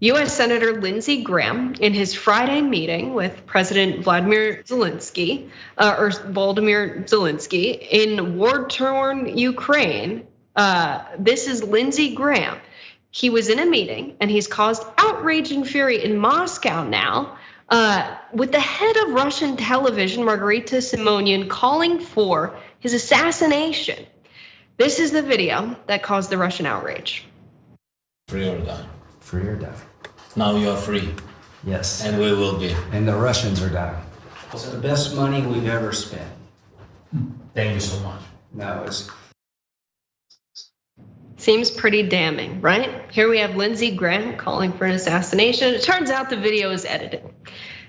US Senator Lindsey Graham, in his Friday meeting with President Volodymyr Zelensky in war-torn Ukraine, this is Lindsey Graham. He was in a meeting and he's caused outrage and fury in Moscow now with the head of Russian television, Margarita Simonyan, calling for his assassination. This is the video that caused the Russian outrage. Free or die. Free or die. Now you are free. Yes. And we will be. And the Russians are dying. It's the best money we've ever spent. Thank you so much. No, it's... Seems pretty damning, right? Here we have Lindsey Graham calling for an assassination. It turns out the video is edited.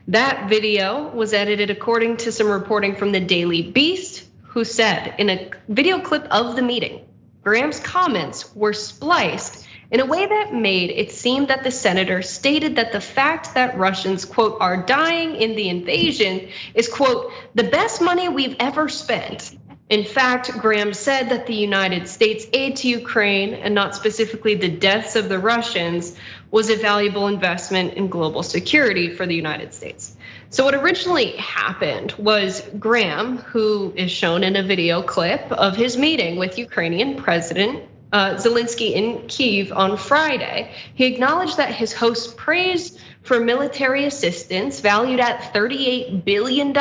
That video was edited according to some reporting from the Daily Beast, who said in a video clip of the meeting, Graham's comments were spliced in a way that made it seem that the senator stated that the fact that Russians, quote, are dying in the invasion is, quote, the best money we've ever spent. In fact, Graham said that the United States aid to Ukraine, and not specifically the deaths of the Russians, was a valuable investment in global security for the United States. So what originally happened was Graham, who is shown in a video clip of his meeting with Ukrainian President Zelensky in Kyiv on Friday, he acknowledged that his host praised for military assistance valued at $38 billion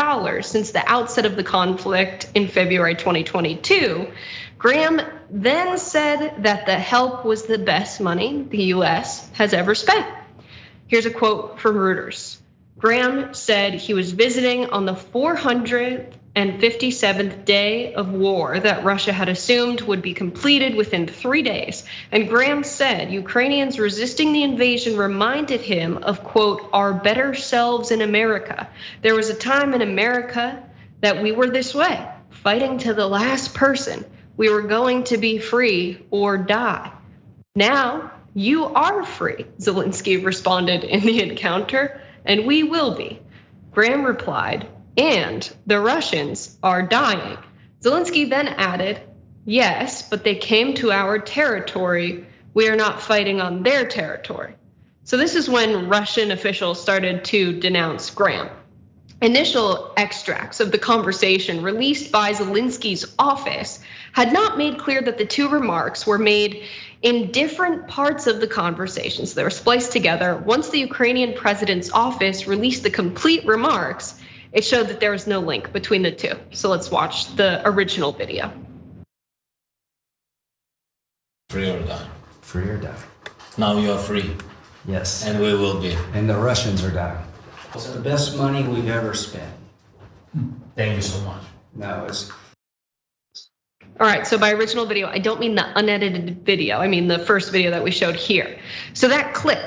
since the outset of the conflict in February 2022. Graham then said that the help was the best money the US has ever spent. Here's a quote from Reuters. Graham said he was visiting on the 457th day of war that Russia had assumed would be completed within 3 days. And Graham said Ukrainians resisting the invasion reminded him of, quote, our better selves in America. There was a time in America that we were this way, fighting to the last person. We were going to be free or die. Now you are free, Zelensky responded in the encounter, and we will be. Graham replied, and the Russians are dying. Zelensky then added, yes, but they came to our territory. We are not fighting on their territory. So this is when Russian officials started to denounce Graham. Initial extracts of the conversation released by Zelensky's office had not made clear that the two remarks were made in different parts of the conversations. They were spliced together. Once the Ukrainian president's office released the complete remarks, it showed that there was no link between the two. So let's watch the original video. Free or die. Free or die. Now you are free. Yes. And we will be. And the Russians are dying. It's the best money we've ever spent. Thank you so much. No, it's... All right, so by original video, I don't mean the unedited video. I mean the first video that we showed here. So that clip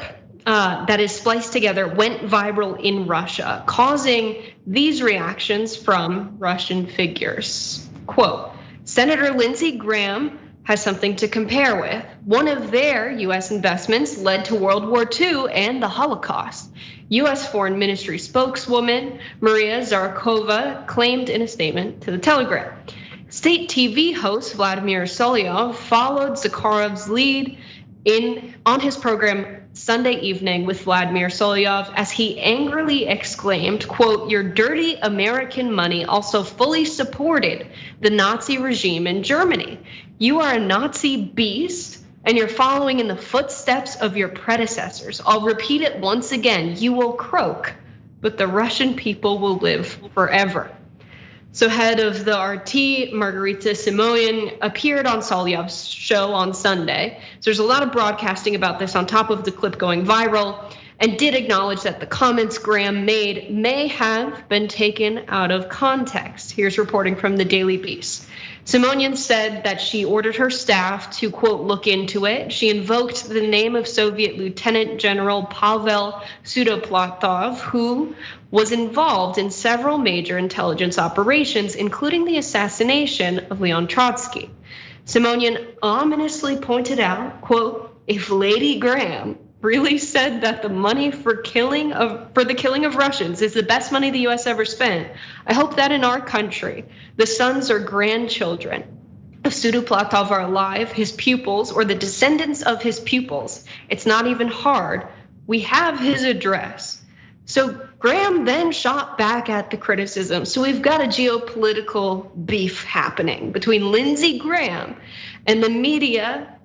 that is spliced together went viral in Russia, causing these reactions from Russian figures. Quote, Senator Lindsey Graham has something to compare with. One of their US investments led to World War II and the Holocaust. US Foreign Ministry spokeswoman Maria Zakharova claimed in a statement to the Telegram. State TV host Volodymyr Solyov followed Zakharov's lead on his program Sunday evening with Volodymyr Solyov as he angrily exclaimed, quote, your dirty American money also fully supported the Nazi regime in Germany. You are a Nazi beast and you're following in the footsteps of your predecessors. I'll repeat it once again, you will croak, but the Russian people will live forever. So head of the RT, Margarita Simonyan, appeared on Solyov's show on Sunday. So there's a lot of broadcasting about this on top of the clip going viral, and did acknowledge that the comments Graham made may have been taken out of context. Here's reporting from the Daily Beast. Simonyan said that she ordered her staff to, quote, look into it. She invoked the name of Soviet Lieutenant General Pavel Sudoplatov, who was involved in several major intelligence operations, including the assassination of Leon Trotsky. Simonyan ominously pointed out, quote, if Lady Graham really said that the money for the killing of Russians is the best money the US ever spent, I hope that in our country, the sons or grandchildren of Sudoplatov are alive, his pupils, or the descendants of his pupils. It's not even hard, We have his address. So Graham then shot back at the criticism. So we've got a geopolitical beef happening between Lindsey Graham and the media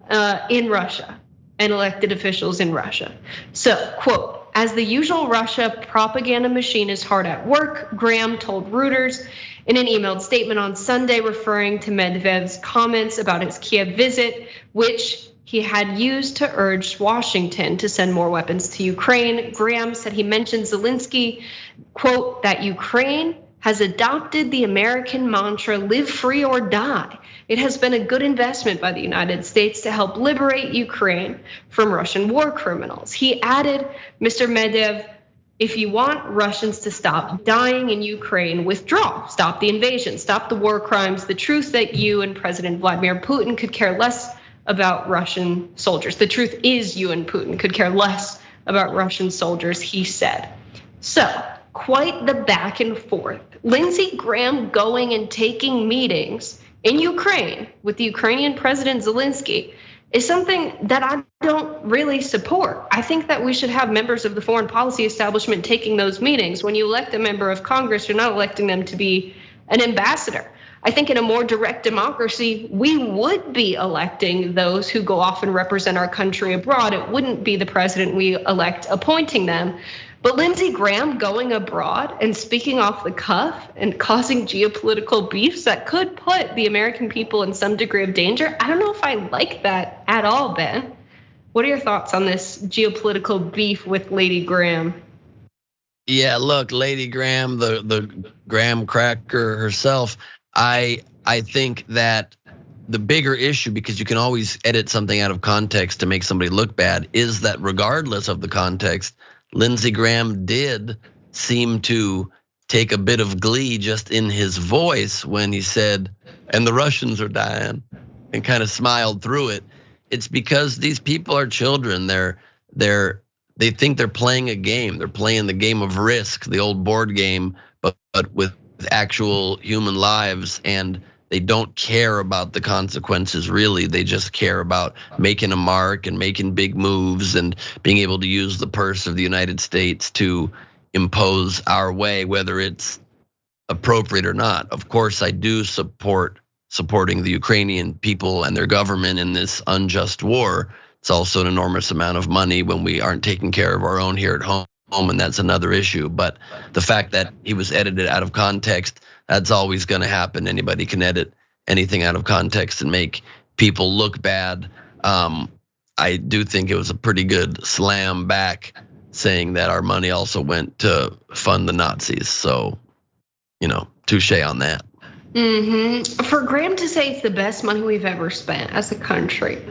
in Russia and elected officials in Russia. So, quote, as the usual Russia propaganda machine is hard at work, Graham told Reuters in an emailed statement on Sunday, referring to Medvedev's comments about his Kiev visit, which he had used to urge Washington to send more weapons to Ukraine. Graham said he mentioned Zelensky, quote, that Ukraine has adopted the American mantra, live free or die. It has been a good investment by the United States to help liberate Ukraine from Russian war criminals. He added, Mr. Medvedev, if you want Russians to stop dying in Ukraine, withdraw, stop the invasion, stop the war crimes. The truth that you and President Vladimir Putin could care less about Russian soldiers. The truth is you and Putin could care less about Russian soldiers, he said. So, quite the back and forth. Lindsey Graham going and taking meetings in Ukraine with the Ukrainian President Zelensky is something that I don't really support. I think that we should have members of the foreign policy establishment taking those meetings. When you elect a member of Congress, you're not electing them to be an ambassador. I think in a more direct democracy, we would be electing those who go off and represent our country abroad. It wouldn't be the president we elect appointing them. But Lindsey Graham going abroad and speaking off the cuff and causing geopolitical beefs that could put the American people in some degree of danger. I don't know if I like that at all, Ben. What are your thoughts on this geopolitical beef with Lady Graham? Yeah, look, Lady Graham, the Graham cracker herself. I think that the bigger issue, because you can always edit something out of context to make somebody look bad, is that regardless of the context, Lindsey Graham did seem to take a bit of glee just in his voice when he said, and the Russians are dying, and kind of smiled through it. It's because these people are children. They think they're playing a game. They're playing the game of Risk, the old board game, but with actual human lives, and they don't care about the consequences really. They just care about making a mark and making big moves and being able to use the purse of the United States to impose our way, whether it's appropriate or not. Of course, I do supporting the Ukrainian people and their government in this unjust war. It's also an enormous amount of money when we aren't taking care of our own here at home, and that's another issue. But the fact that he was edited out of context, that's always going to happen. Anybody can edit anything out of context and make people look bad. I do think it was a pretty good slam back, saying that our money also went to fund the Nazis. So, touche on that. For Graham to say it's the best money we've ever spent as a country,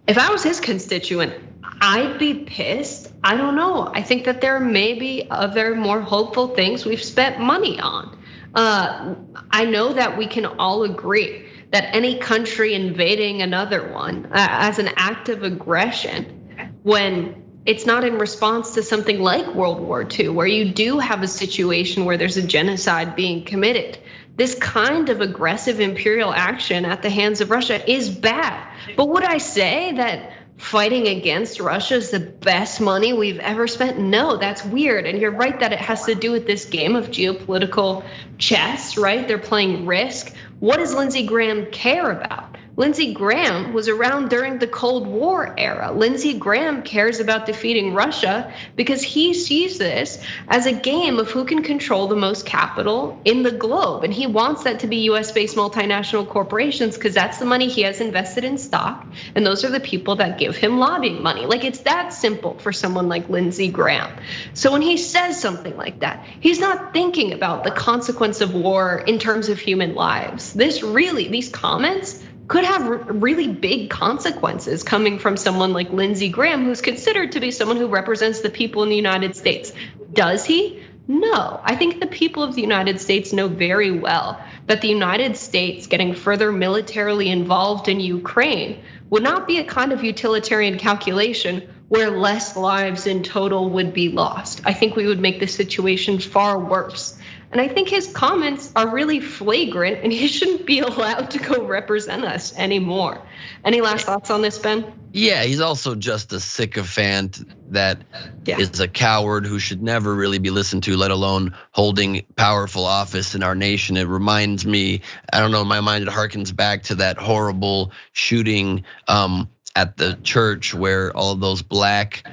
if I was his constituent, I'd be pissed. I don't know. I think that there may be other more hopeful things we've spent money on. I know that we can all agree that any country invading another one as an act of aggression, when it's not in response to something like World War II, where you do have a situation where there's a genocide being committed, this kind of aggressive imperial action at the hands of Russia is bad. But would I say that fighting against Russia is the best money we've ever spent? No, that's weird. And you're right that it has to do with this game of geopolitical chess, right? They're playing Risk. What does Lindsey Graham care about? Lindsey Graham was around during the Cold War era. Lindsey Graham cares about defeating Russia because he sees this as a game of who can control the most capital in the globe. And he wants that to be US-based multinational corporations because that's the money he has invested in stock. And those are the people that give him lobbying money. Like, it's that simple for someone like Lindsey Graham. So when he says something like that, he's not thinking about the consequence of war in terms of human lives. These comments could have really big consequences coming from someone like Lindsey Graham, who's considered to be someone who represents the people in the United States. Does he? No. I think the people of the United States know very well that the United States getting further militarily involved in Ukraine would not be a kind of utilitarian calculation where less lives in total would be lost. I think we would make the situation far worse. And I think his comments are really flagrant, and he shouldn't be allowed to go represent us anymore. Any last thoughts on this, Ben? Yeah, he's also just a sycophant that is a coward who should never really be listened to, let alone holding powerful office in our nation. It reminds me, I don't know, in my mind, it harkens back to that horrible shooting at the church where all of those black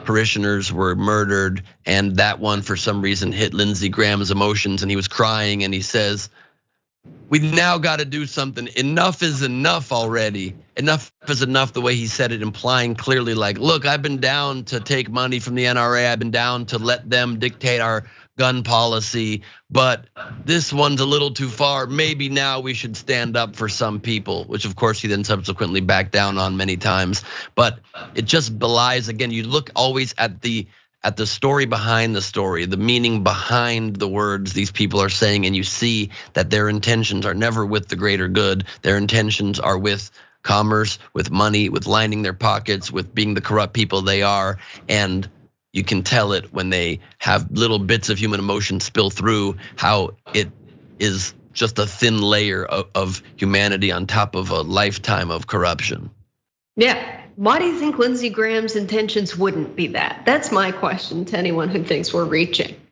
parishioners were murdered, and that one for some reason hit Lindsey Graham's emotions, and he was crying, and he says, "We've now got to do something. Enough is enough already. Enough is enough," the way he said it, implying clearly like, look, I've been down to take money from the NRA. I've been down to let them dictate our gun policy, but this one's a little too far. Maybe now we should stand up for some people, which of course he then subsequently backed down on many times. But it just belies, again, you look always at the story behind the story, the meaning behind the words these people are saying, and you see that their intentions are never with the greater good. Their intentions are with commerce, with money, with lining their pockets, with being the corrupt people they are. And you can tell it when they have little bits of human emotion spill through, how it is just a thin layer of humanity on top of a lifetime of corruption. Yeah. Why do you think Lindsey Graham's intentions wouldn't be that? That's my question to anyone who thinks we're reaching.